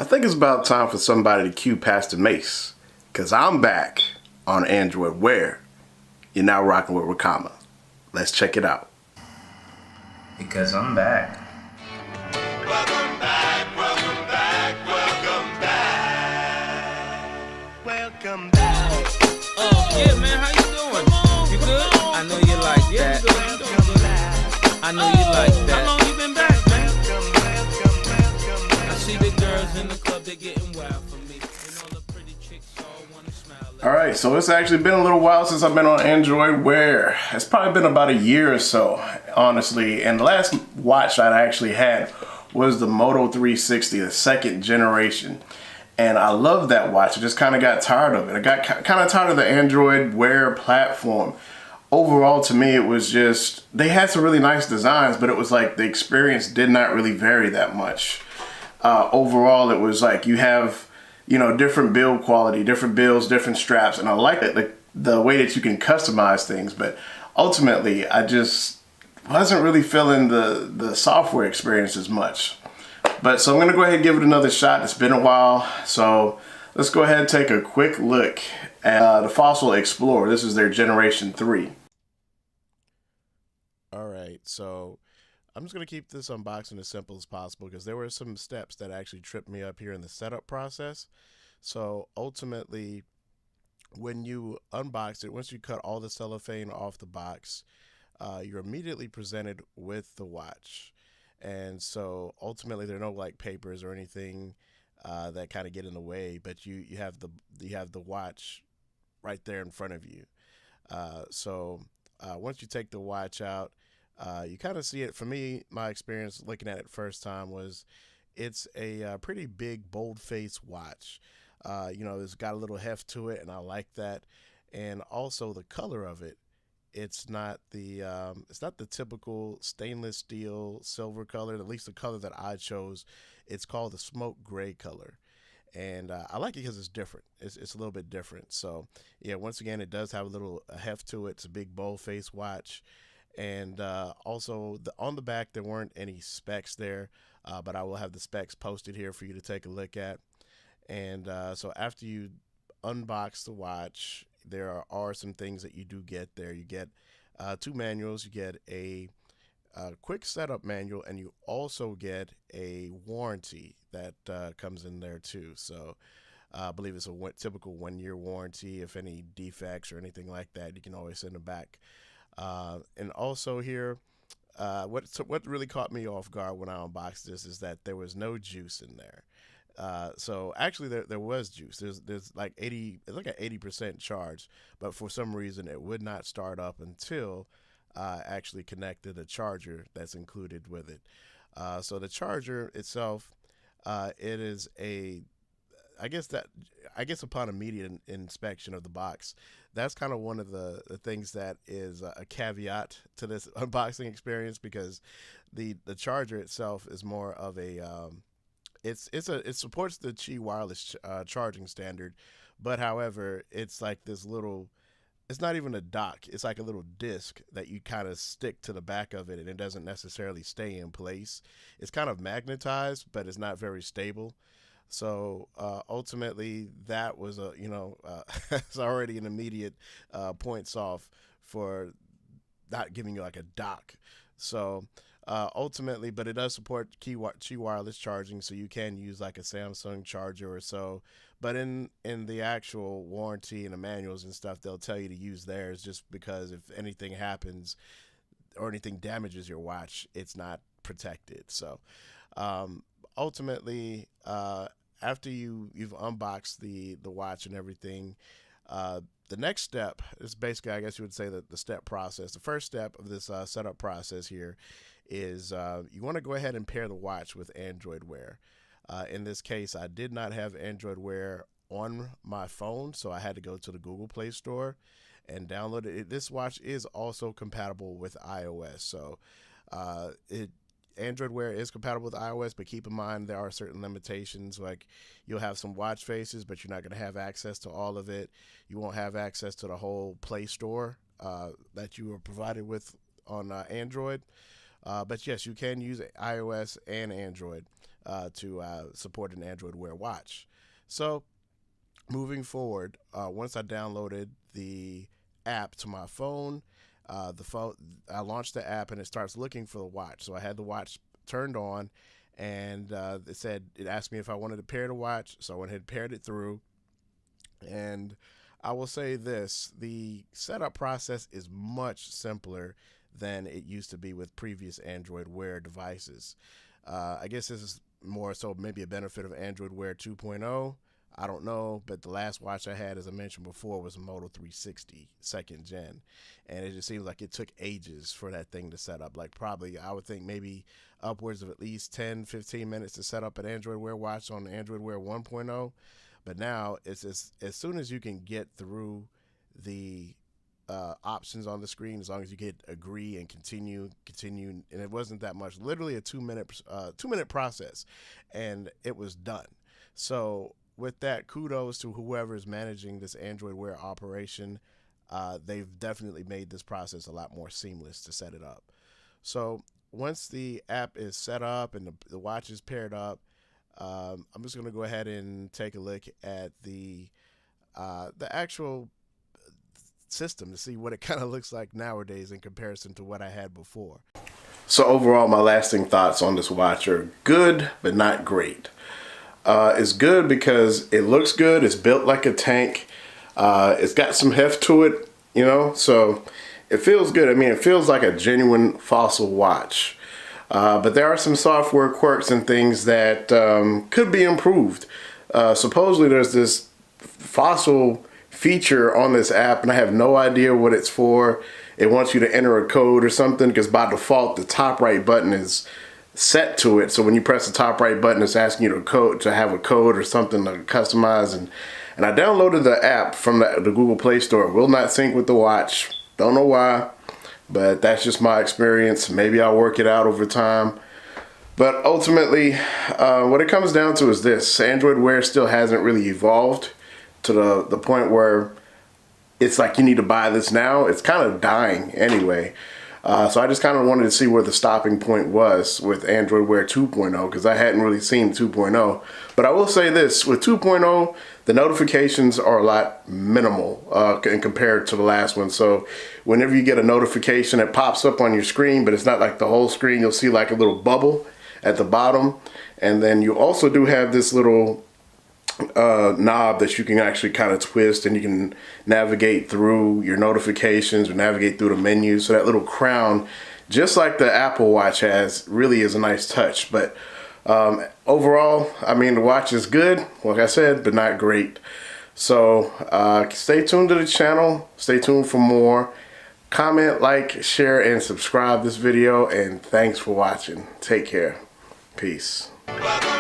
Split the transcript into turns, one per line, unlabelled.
I think it's about time for somebody to cue Pastor Mace, because I'm back on Android Wear. You're now rocking with Rakama. Let's check it out.
Because I'm back.
Welcome back, welcome back, welcome back. Welcome back.
Yeah, man, how you doing? You good? I know you like that. I know you like that. How long you been back, man? I see the girls in the club, they're getting wild for me. And all the pretty chicks all wanna smile.
Alright, so it's actually been a little while since I've been on Android Wear. It's probably been about a year or so, honestly. And the last watch I actually had was the Moto 360, the second generation. And I loved that watch. I just kind of got tired of it. I got kind of tired of the Android Wear platform. Overall, to me, it was just, they had some really nice designs, but it was like the experience did not really vary that much. Overall, it was like you have, different build quality, different builds, different straps. And I like it, the way that you can customize things. But ultimately, I just wasn't really feeling the software experience as much. But so I'm going to go ahead and give it another shot. It's been a while. So let's go ahead and take a quick look at the Fossil Explorer. This is their Generation 3. All right, so I'm just going to keep this unboxing as simple as possible because there were some steps that actually tripped me up here in the setup process. So ultimately, when you unbox it, once you cut all the cellophane off the box, you're immediately presented with the watch. And so ultimately there are no like papers or anything that kind of get in the way, but you have the watch right there in front of you. So once you take the watch out, you kind of see it. For me, my experience looking at it first time was it's a pretty big bold-faced watch. It's got a little heft to it, and I like that. And also the color of it. It's not the typical stainless steel silver color. At least the color that I chose. It's called the smoke gray color, and I like it because it's different. It's a little bit different. So yeah, once again, it does have a little heft to it. It's a big bold face watch, and also on the back there weren't any specs there, but I will have the specs posted here for you to take a look at. And so after you unbox the watch, there are some things that you do get there. You get two manuals. You get a quick setup manual, and you also get a warranty that comes in there too. So I believe it's a typical 1-year warranty. If any defects or anything like that, you can always send them back. And also here, what really caught me off guard when I unboxed this is that there was no juice in there. So actually there was juice. There's like 80% charge, but for some reason it would not start up until actually connected a charger that's included with it. So the charger itself, it is I guess upon immediate inspection of the box, that's kind of one of the things that is a caveat to this unboxing experience, because the charger itself is more of a it supports the Qi wireless charging standard, but however, it's like this little, it's not even a dock. It's like a little disc that you kind of stick to the back of it, and it doesn't necessarily stay in place. It's kind of magnetized, but it's not very stable. So ultimately, that was it's already an immediate points off for not giving you like a dock. So ultimately, but it does support Qi wireless charging, so you can use like a Samsung charger or so. But in the actual warranty and the manuals and stuff, they'll tell you to use theirs, just because if anything happens or anything damages your watch, it's not protected. So ultimately, after you've unboxed the watch and everything, the next step is basically, I guess you would say, that the step process. The first step of this setup process here is you want to go ahead and pair the watch with Android Wear. In this case, I did not have Android Wear on my phone, so I had to go to the Google Play Store and download it. This watch is also compatible with iOS, so Android Wear is compatible with iOS, but keep in mind there are certain limitations. Like, you'll have some watch faces, but you're not going to have access to all of it. You won't have access to the whole Play Store that you were provided with on Android. But yes, you can use iOS and Android. to support an Android Wear watch. So moving forward, once I downloaded the app to my phone, I launched the app and it starts looking for the watch. So I had the watch turned on, and it asked me if I wanted to pair the watch. So I went ahead and paired it through. And I will say this: the setup process is much simpler than it used to be with previous Android Wear devices. I guess this is more so maybe a benefit of Android Wear 2.0. I don't know, but the last watch I had, as I mentioned before, was a Moto 360 second gen, and it just seems like it took ages for that thing to set up. Like probably, I would think maybe upwards of at least 10, 15 minutes to set up an Android Wear watch on Android Wear 1.0. But now it's as soon as you can get through the options on the screen, as long as you hit agree and continue, and it wasn't that much. Literally a 2 minute process, and it was done. So with that, kudos to whoever is managing this Android Wear operation. They've definitely made this process a lot more seamless to set it up. So once the app is set up and the watch is paired up, I'm just going to go ahead and take a look at the actual system to see what it kind of looks like nowadays in comparison to what I had before. So overall, my lasting thoughts on this watch are good, but not great. It's good because it looks good. It's built like a tank. It's got some heft to it, so it feels good. I mean, it feels like a genuine Fossil watch. But there are some software quirks and things that could be improved. Supposedly there's this Fossil feature on this app, and I have no idea what it's for. It wants you to enter a code or something, because by default the top right button is set to it. So when you press the top right button, it's asking you to have a code or something to customize. And I downloaded the app from the Google Play Store. It will not sync with the watch. Don't know why, but that's just my experience. Maybe I'll work it out over time. But ultimately, what it comes down to is this: Android Wear still hasn't really evolved to the point where it's like you need to buy this now. It's kind of dying anyway. So I just kind of wanted to see where the stopping point was with Android Wear 2.0, because I hadn't really seen 2.0. But I will say this: with 2.0, the notifications are a lot minimal compared to the last one. So whenever you get a notification, it pops up on your screen, but it's not like the whole screen. You'll see like a little bubble at the bottom. And then you also do have this little knob that you can actually kind of twist, and you can navigate through your notifications or navigate through the menu. So that little crown, just like the Apple Watch has, really is a nice touch. But overall, I mean, the watch is good, like I said, but not great. So stay tuned to the channel. Stay tuned for more. Comment, like, share, and subscribe this video. And thanks for watching. Take care. Peace.
Welcome